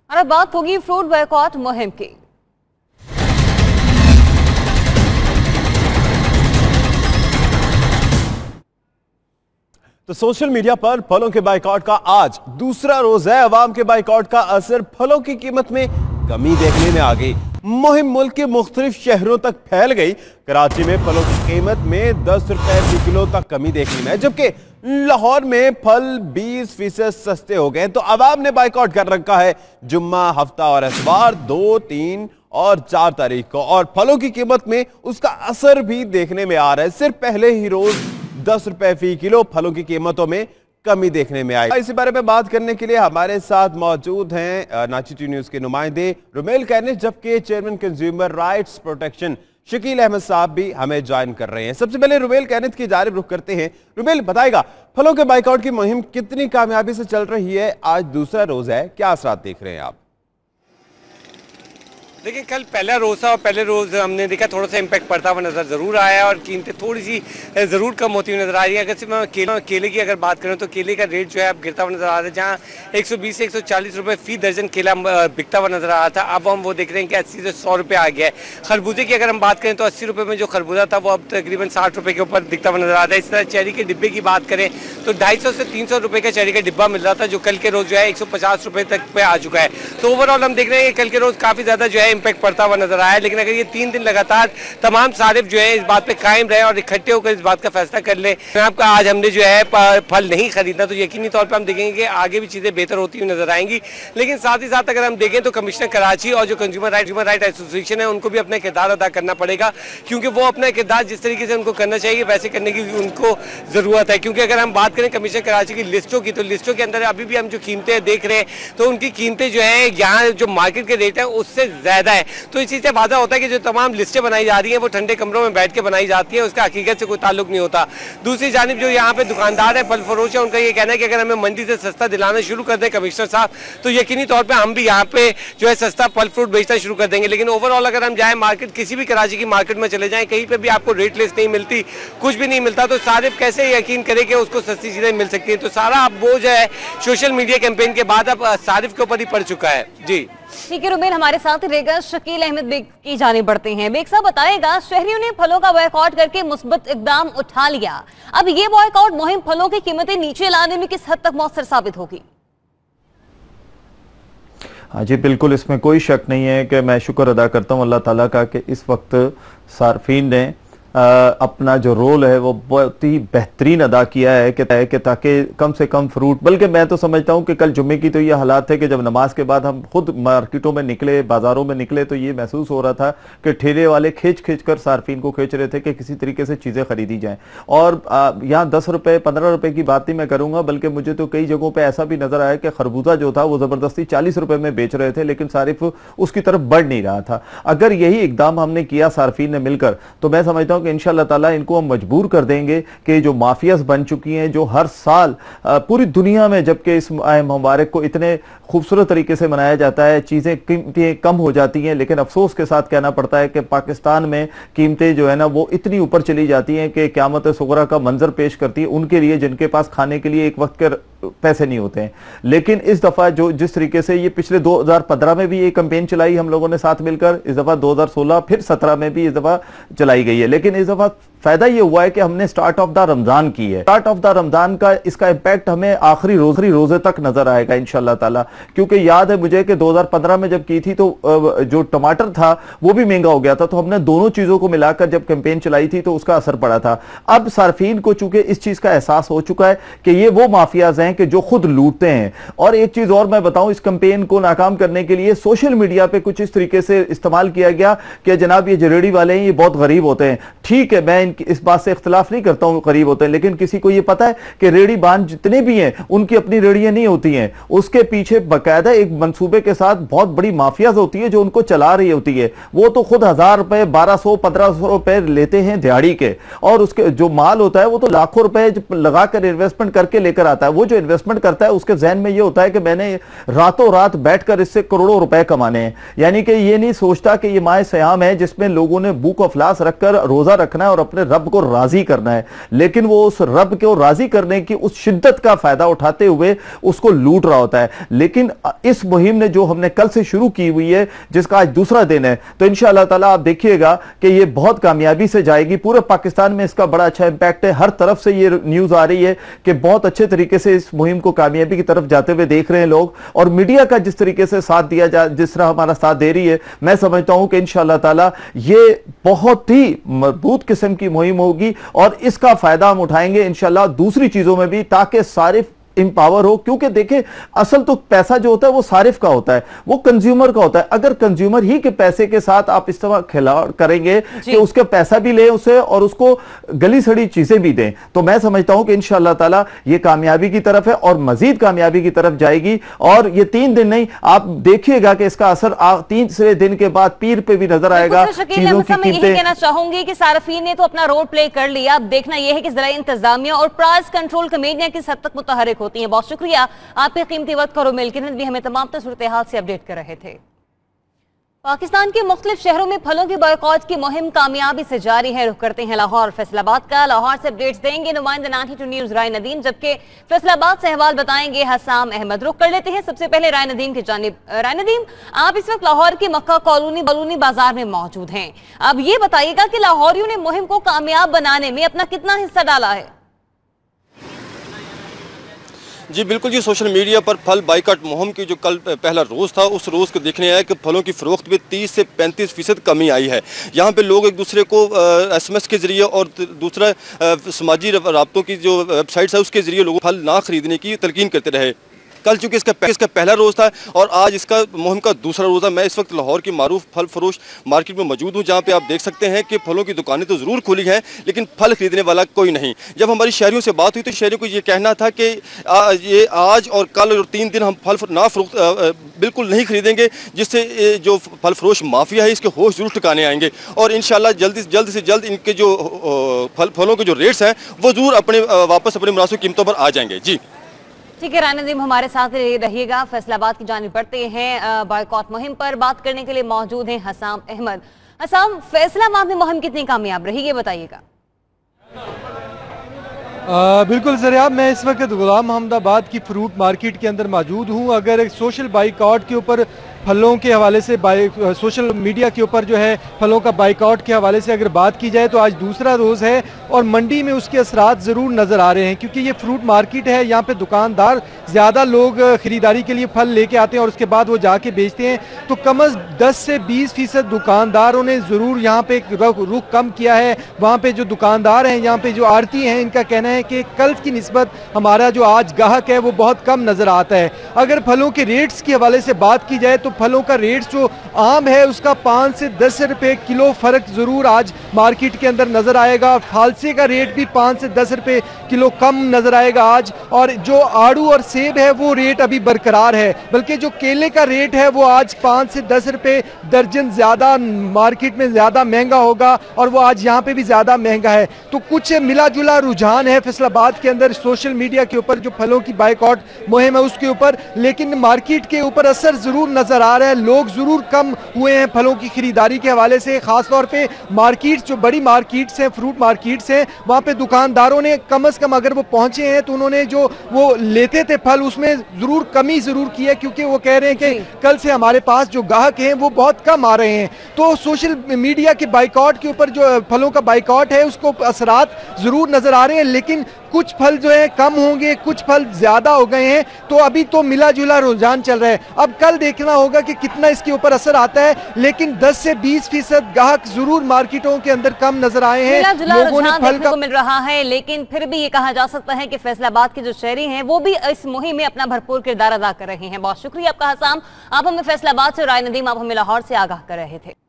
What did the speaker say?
और अब बात होगी फ्रूट बॉयकॉट मुहिम की। तो सोशल मीडिया पर फलों के बाइकॉट का आज दूसरा रोज है। अवाम के बाइकॉट का असर फलों की कीमत में कमी देखने में आ गई। मुहिम मुल्क के मुख्तलिफ शहरों तक फैल गई। कराची में फलों की कीमत में 10 रुपए फी किलो तक कमी देखने में, जबकि लाहौर में फल 20% सस्ते हो गए। तो अवाम ने बाइकॉट कर रखा है जुम्मा, हफ्ता और इतवार 2, 3 और 4 तारीख को, और फलों की कीमत में उसका असर भी देखने में आ रहा है। सिर्फ पहले ही रोज 10 रुपए फी किलो फलों की कीमतों में कमी देखने में आई। इसी बारे में बात करने के लिए हमारे साथ मौजूद हैं नाची टी न्यूज के नुमाइंदे रुमेल कैनिस, जबकि chairman consumer rights protection Shakeel Ahmad साहब भी हमें ज्वाइन कर रहे हैं। सबसे पहले रुमेल कैनिस की जानिब रुख करते हैं। रुमेल, बताएगा फलों के बाइकआउट की मुहिम कितनी कामयाबी से चल रही है? आज दूसरा रोज है, क्या असरात देख रहे हैं आप? देखिए, कल पहला रोज़ था और पहले रोज़ हमने देखा थोड़ा सा इम्पैक्ट पड़ता हुआ नज़र ज़रूर आया और कीमतें थोड़ी सी ज़रूर कम होती हुई नज़र आ रही है। अगर सिर्फ मैं केले की अगर बात करें तो केले का रेट जो है अब गिरता हुआ नज़र आ रहा है, जहाँ 120 से 140 रुपये फ़ी दर्जन केला बिकता हुआ नज़र आ रहा था। अब हम वो देख रहे हैं कि 80 से 100 रुपये आ गया है। खरबूजे की अगर हम बात करें तो 80 रुपये में जो खरबूजा था वो अब तकरीबन 60 रुपये के ऊपर दिखता हुआ नज़र आता है। इस तरह चेरी के डिब्बे की बात करें तो 250 से 300 रुपये का चेरी का डिब्बा मिल रहा था, जो कल के रोज़ जो है 150 रुपये तक पे आ चुका है। तो ओवरऑल हम देख रहे हैं कि कल के रोज़ काफ़ी ज़्यादा जो है इम्पैक्ट पड़ता हुआ नजर आया। लेकिन अगर ये 3 दिन लगातार तमाम सारिफ जो है इस बात पे कायम रहे और इकट्ठे होकर इस बात का फैसला कर ले, आपका आज हमने जो है फल नहीं खरीदना, तो यकीनी तौर पे हम देखेंगे कि आगे भी चीजें बेहतर होती हुई नजर आएंगी। लेकिन साथ ही साथ अगर हम देखें तो कमिश्नर कराची और जो कंज्यूमर राइट एसोसिएशन है उनको भी अपना किरदार अदा करना पड़ेगा, क्योंकि वो अपना किरदार जिस तरीके से उनको करना चाहिए वैसे करने की उनको जरूरत है। क्योंकि अगर हम बात करें कमिश्नर कराची की लिस्टों की, तो लिस्टों के अंदर अभी भी हम जो कीमतें देख रहे हैं तो उनकी कीमतें जो है यहाँ जो मार्केट के रेट है उससे ज्यादा है। तो इस चीज से वादा होता है कि जो तमाम लिस्टें बनाई जा रही हैं वो ठंडे कमरों में बैठ के बनाई जाती है, उसका हकीकत से कोई ताल्लुक नहीं होता। दूसरी जानिब जो यहाँ पे दुकानदार है, फल फरोश है, उनका ये कहना है कि अगर हमें मंडी से सस्ता दिलाना शुरू कर दें कमिश्नर साहब, तो यकीनी तौर पे हम भी यहाँ पे जो है सस्ता फल फ्रूट बेचना शुरू कर देंगे। लेकिन ओवरऑल अगर हम जाए मार्केट, किसी भी कराची की मार्केट में चले जाएं, कहीं पे भी आपको रेट लिस्ट नहीं मिलती, कुछ भी नहीं मिलता, तो सारिफ कैसे यकीन करे कि उसको सस्ती चीजें मिल सकती है? तो सारा अब वो जो है सोशल मीडिया कैंपेन के बाद अब सारिफ के ऊपर ही पड़ चुका है। जी ठीक है रुमेल, हमारे साथ रहेगा शकील अहमद बेग की जाने बढ़ते हैं। बेग साहब बताएगा, शहरियों ने फलों का बॉयकॉट करके मुस्बत इकदाम उठा लिया, अब ये बॉयकॉट मुहिम फलों की कीमतें नीचे लाने में किस हद तक मौसर साबित होगी? हाँ जी बिल्कुल, इसमें कोई शक नहीं है कि मैं शुक्र अदा करता हूँ अल्लाह ताला का कि इस वक्त सार्फिन ने अपना जो रोल है वो बहुत ही बेहतरीन अदा किया है कि ताकि कम से कम फ्रूट, बल्कि मैं तो समझता हूँ कि कल जुम्मे की तो ये हालात थे कि जब नमाज के बाद हम खुद मार्केटों में निकले, बाजारों में निकले, तो ये महसूस हो रहा था कि ठेले वाले खींच कर सार्फिन को खींच रहे थे कि किसी तरीके से चीज़ें खरीदी जाएँ। और यहाँ 10 रुपये 15 रुपये की बात नहीं मैं करूँगा, बल्कि मुझे तो कई जगहों पर ऐसा भी नजर आया कि खरबूजा जो था वो ज़बरदस्ती 40 रुपये में बेच रहे थे, लेकिन सारिफ उसकी तरफ बढ़ नहीं रहा था। अगर यही इकदाम हमने किया सार्फिन ने मिलकर, तो मैं समझता हूँ कि इंशाअल्लाह ताला इनको हम मजबूर कर देंगे कि जो माफियाज बन चुकी हैं, जो हर साल पूरी दुनिया में, जबकि इस मुबारक को इतने खूबसूरत तरीके से मनाया जाता है, चीजें कीमतें कम हो जाती हैं, लेकिन अफसोस के साथ कहना पड़ता है कि पाकिस्तान में कीमतें जो है ना वो इतनी ऊपर चली जाती हैं कि क़यामत सुगरा का मंजर पेश करती है उनके लिए जिनके पास खाने के लिए एक वक्त के पैसे नहीं होते हैं। लेकिन इस दफा जो जिस तरीके से ये पिछले 2015 में भी ये कैंपेन चलाई हम लोगों ने साथ मिलकर, इस दफा 2016 फिर 17 में भी इस दफा चलाई गई है, लेकिन इस दफा फायदा ये हुआ है कि हमने स्टार्ट ऑफ द रमजान की है। स्टार्ट ऑफ द रमजान का इसका इंपैक्ट हमें आखिरी रोजे तक नजर आएगा इंशाल्लाह ताला, क्योंकि याद है मुझे कि 2015 में जब की थी तो जो टमाटर था वो भी महंगा हो गया था, तो हमने दोनों चीजों को मिलाकर जब कैंपेन चलाई थी तो उसका असर पड़ा था। अब सार्फिन को चूंकि इस चीज का एहसास हो चुका है कि ये वो माफियाज हैं कि जो खुद लूटते हैं। और एक चीज और मैं बताऊं, इस कैंपेन को नाकाम करने के लिए सोशल मीडिया पे कुछ इस तरीके से इस्तेमाल किया गया कि जनाब ये जो रेडी वाले हैं ये बहुत गरीब होते हैं। ठीक है, मैं इस बात से इख्तिलाफ नहीं करता हूं गरीब होते हैं, लेकिन किसी को ये पता है कि रेडी बांध जितने भी हैं उनकी अपनी रेडियां नहीं होती हैं, उसके पीछे बाकायदा एक मंसूबे के साथ बहुत बड़ी माफियाज होती है जो उनको चला रही होती है। वो तो खुद 1000 रुपए 1200 1500 रुपए लेते हैं दिहाड़ी के, और उसके जो माल होता है वो तो लाखों रुपए लगाकर इन्वेस्टमेंट करके लेकर आता है। वो जो इन्वेस्टमेंट करता है उसके जहन में ये होता है कि मैंने रातों रात बैठकर इससे करोड़ों रुपए कमाने हैं। यानी कि ये नहीं सोचता कि ये माह सयाम है जिसमें लोगों ने भूख अफलास रखकर रोजा रखना है और अपने अपने रब को राजी करना है, लेकिन वो उस रब को राजी करने की उस शिद्दत का फायदा उठाते हुए उसको लूट रहा होता है। लेकिन इस मुहिम ने जो हमने कल से शुरू की हुई है, जिसका आज दूसरा दिन है, तो इंशाअल्लाह ताला आप देखिएगा कि ये बहुत कामयाबी से जाएगी। पूरे पाकिस्तान में इसका बड़ा अच्छा इंपैक्ट है। हर तरफ से ये न्यूज आ रही है कि बहुत अच्छे तरीके से इस मुहिम को कामयाबी की तरफ जाते हुए देख रहे हैं लोग, और मीडिया का जिस तरीके से साथ दिया जा, जिस तरह हमारा साथ दे रही है, मैं समझता हूं कि इंशाअल्लाह ताला ये बहुत ही मजबूत किस्म की मुहिम होगी और इसका फायदा हम उठाएंगे इंशाअल्लाह दूसरी चीजों में भी, ताकि सारे इंपावर हो। क्योंकि देखें, असल तो पैसा जो होता है वो सारिफ का होता है, वो कंज्यूमर का होता है। अगर कंज्यूमर ही के पैसे के साथ आप इस तरह खिलवाड़ करेंगे कि उसके पैसा भी ले उसे और उसको गली सड़ी चीजें भी दें, तो मैं समझता हूं कि इंशाअल्लाह ताला ये कामयाबी की तरफ है और मजीद कामयाबी की तरफ जाएगी। और ये 3 दिन नहीं, आप देखिएगा कि इसका असर 3 दिन के बाद पीर पे भी नजर आएगा। चीजों की कीमतें, कहना चाहूंगी कि सार्फिन ने तो अपना रोल प्ले कर लिया, अब देखना यह है कि ज़रा इंतजामिया और प्राइस कंट्रोल कमेटियां किस हद तक मुतहरिक होती हैं। बहुत शुक्रिया आपके कीमती वक्त का। मिलकर भी हमें तमाम सूरत हाल से अपडेट कर रहे थे। पाकिस्तान के मुख्तलिफ शहरों में फलों के बॉयकॉट की मुहिम कामयाबी से जारी है। रुख करते हैं लाहौर और फैसलाबाद का। लाहौर से अपडेट्स देंगे नुमाइंदा 92 न्यूज राय नदीम, जबकि फैसलाबाद से अहवाल बताएंगे हसाम अहमद। रुख कर लेते हैं सबसे पहले राय नदीम की जानिब। राय नदीम, आप इस वक्त लाहौर की मक्का कॉलोनी बाजार में मौजूद हैं। अब ये बताइएगा कि लाहौरियों ने मुहिम को कामयाब बनाने में अपना कितना हिस्सा डाला है? जी बिल्कुल जी, सोशल मीडिया पर फल बाइकाट मुहिम की जो कल पहला रोज़ था, उस रोज़ को देखने आया कि फलों की फ़रोख्त में 30 से 35% कमी आई है। यहाँ पे लोग एक दूसरे को SMS के ज़रिए और दूसरा समाजी राब्तों की जो वेबसाइट्स है उसके ज़रिए लोगों फल ना ख़रीदने की तलकीन करते रहे। कल चूँकि इसका पहला रोज़ था और आज इसका मुहिम का दूसरा रोज़ है। मैं इस वक्त लाहौर की मारूफ फल फरोश मार्केट में मौजूद हूँ, जहाँ पे आप देख सकते हैं कि फलों की दुकानें तो ज़रूर खुली हैं, लेकिन फल खरीदने वाला कोई नहीं। जब हमारी शहरियों से बात हुई तो शहरियों को ये कहना था कि ये आज और कल और 3 दिन हम फल ना फरोख्त बिल्कुल नहीं खरीदेंगे, जिससे जो फल फरोश माफिया है इसके होश जरूर ठिकाने आएंगे और इंशाल्लाह जल्द से जल्द इनके जो फलों के जो रेट्स हैं वो ज़रूर वापस अपने मुनासिब कीमतों पर आ जाएंगे। जी ठीक है, राय नदीम हमारे साथ रहिएगा। फैसलाबाद की जानिब बढ़ते हैं। बॉयकॉट मुहिम पर बात करने के लिए मौजूद हैं हसाम अहमद। हसाम, फैसलाबाद में मुहिम कितनी कामयाब रही ये बताइएगा। बिल्कुल ज़रिया, मैं इस वक्त गुलाम मोहम्मदाबाद की फ्रूट मार्केट के अंदर मौजूद हूँ। अगर सोशल बाइकआउट के ऊपर फलों के हवाले से सोशल मीडिया के ऊपर जो है फलों का बाइकआउट के हवाले से अगर बात की जाए तो आज दूसरा रोज़ है और मंडी में उसके असरात ज़रूर नज़र आ रहे हैं, क्योंकि ये फ्रूट मार्केट है। यहाँ पे दुकानदार ज़्यादा लोग ख़रीदारी के लिए फल लेके आते हैं और उसके बाद वो जाके बेचते हैं, तो कम अज़ 10 से 20% दुकानदारों ने ज़रूर यहाँ पे रुख कम किया है। वहाँ पे जो दुकानदार हैं, यहाँ पे जो आड़ती हैं, इनका कहना है कि कल की निस्बत हमारा जो आज गाहक है वो बहुत कम नज़र आता है। अगर फलों के रेट्स के हवाले से बात की जाए तो फलों का रेट जो आम है उसका 5 से 10 रुपए किलो फ़र्क ज़रूर आज मार्केट के अंदर नज़र आएगा। फालसे का रेट भी 5 से 10 रुपए किलो कम नज़र आएगा आज, और जो आड़ू और सेब है वो रेट अभी बरकरार है, बल्कि जो केले का रेट है वो आज 5 से 10 रुपए दर्जन ज़्यादा मार्केट में ज़्यादा महंगा होगा और वो आज यहाँ पे भी ज़्यादा महंगा है। तो कुछ मिला जुला रुझान है फैसलाबाद के अंदर सोशल मीडिया के ऊपर जो फलों की बाइकआउट मुहिम है उसके ऊपर, लेकिन मार्केट के ऊपर असर ज़रूर नज़र आ रहा है। लोग ज़रूर कम हुए हैं फलों की खरीदारी के हवाले से। ख़ासतौर पे मार्केट जो बड़ी मार्केट्स हैं, फ्रूट मार्केट्स हैं, वहाँ पे दुकानदारों ने कम से कम अगर वो पहुँचे हैं तो उन्होंने जो वो लेते थे फल उसमें ज़रूर कमी ज़रूर की है, क्योंकि वो कह रहे हैं कि कल से हमारे पास जो ग्राहक हैं वो बहुत कम आ रहे हैं। तो सोशल मीडिया के बाइकआउट के ऊपर जो फलों का बाइकआउट है उसको असरात ज़रूर नज़र आ रहे हैं, लेकिन कुछ फल जो है कम होंगे, कुछ फल ज़्यादा हो गए हैं। तो अभी तो मिला जुला रुझान चल रहा है। अब कल देखना होगा कि कितना इसके ऊपर असर आता है, लेकिन 10 से 20% ग्राहक जरूर मार्केटों के अंदर कम नजर आए हैं। लोगों ने फल को मिल रहा है, लेकिन फिर भी ये कहा जा सकता है कि फैसलाबाद के जो शहरी हैं वो भी इस मुहिम में अपना भरपूर किरदार अदा कर रहे हैं। बहुत शुक्रिया आपका हसाम, आप हमें फैसलाबाद से, राय नदीम आप हमें लाहौर से आगाह कर रहे थे।